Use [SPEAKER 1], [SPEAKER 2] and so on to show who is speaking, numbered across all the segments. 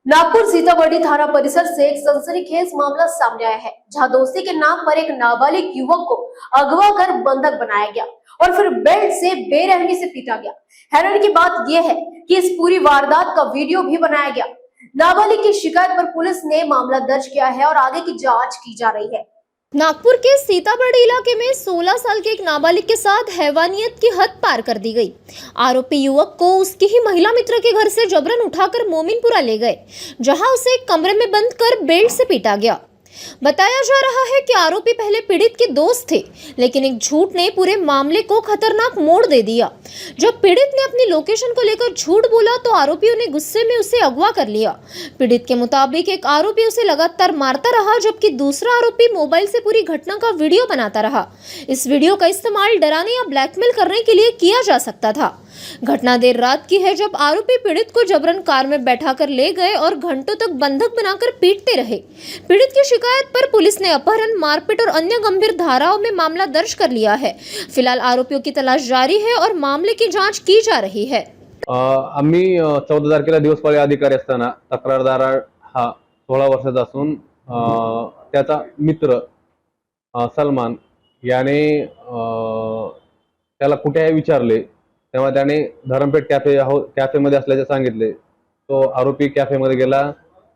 [SPEAKER 1] नागपुर सीतामढ़ी थाना परिसर से एक सनसनीखेज मामला सामने आया है, जहां दोस्ती के नाम पर एक नाबालिग युवक को अगवा कर बंधक बनाया गया और फिर बेल्ट से बेरहमी से पीटा गया। हैरानी की बात यह है कि इस पूरी वारदात का वीडियो भी बनाया गया। नाबालिग की शिकायत पर पुलिस ने मामला दर्ज किया है और आगे की जांच की जा रही है।
[SPEAKER 2] नागपुर के सीताबढ़ी इलाके में 16 साल के एक नाबालिग के साथ हैवानियत की हद पार कर दी गई। आरोपी युवक को उसकी ही महिला मित्र के घर से जबरन उठाकर मोमिनपुरा ले गए, जहां उसे एक कमरे में बंद कर बेल्ट से पीटा गया। बताया जा रहा है कि आरोपी पहले पीड़ित के दोस्त थे, लेकिन एक झूठ ने पूरे मामले को खतरनाक मोड़ दे दिया। जब पीड़ित ने अपनी लोकेशन को लेकर झूठ बोला तो आरोपियों ने गुस्से में उसे अगवा कर लिया। पीड़ित के मुताबिक एक आरोपी उसे लगातार मारता रहा, जबकि दूसरा आरोपी मोबाइल से पूरी घटना का वीडियो बनाता रहा। इस वीडियो का इस्तेमाल डराने या ब्लैकमेल करने के लिए किया जा सकता था। घटना देर रात की है, जब आरोपी पीड़ित को जबरन कार में बैठाकर ले गए और घंटों तक बंधक बनाकर पीटते रहे। पीड़ित की शिकायत पर पुलिस ने अपहरण, मारपीट और अन्य गंभीर धाराओं में मामला दर्ज कर लिया है। फिलहाल आरोपियों की तलाश जारी है और मामले की जांच की जा रही है।
[SPEAKER 3] आम्ही 14 तारखेला दिवसपाळी अधिकारी असताना तक्रारदार हा 16 वर्षाचा असून त्याचा मित्र सलमान याने त्याला कुठे विचारले तेव्हा त्याने धरमपेठ कॅफेमध्ये असल्याचे सांगितले। तो आरोपी कॅफेमध्ये गेला,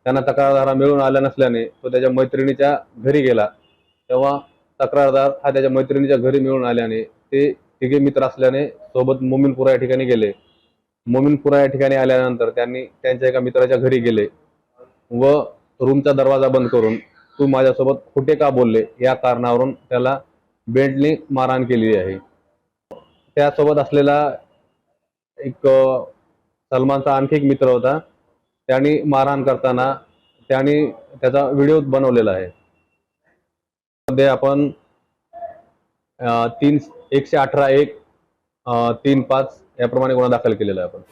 [SPEAKER 3] त्यांना तक्रारदार मिळून आला नसल्याने तो त्याच्या मैत्रिणीच्या घरी गेला। तेव्हा तक्रारदार हा त्याच्या मैत्रिणीच्या घरी मिळून आल्याने ते तिघे मित्र असल्याने सोबत मोमिनपुरा या ठिकाणी गेले। मोमिनपुरा या ठिकाणी आल्यानंतर त्यांनी त्यांच्या एका मित्राच्या घरी गेले व रूमचा दरवाजा बंद करून तू माझ्यासोबत खोटे का बोलले या कारणावरून त्याला बेल्टने मारहाण केली आहे। त्यासोबत असलेला एक सलमानचा आणखी एक मित्र होता, त्यांनी मारहाण करताना त्यांनी त्याचा व्हिडिओ बनवलेला आहे। मध्ये आपण 118(1) 3(5) याप्रमाणे गुन्हा दाखल केलेला आहे आपण।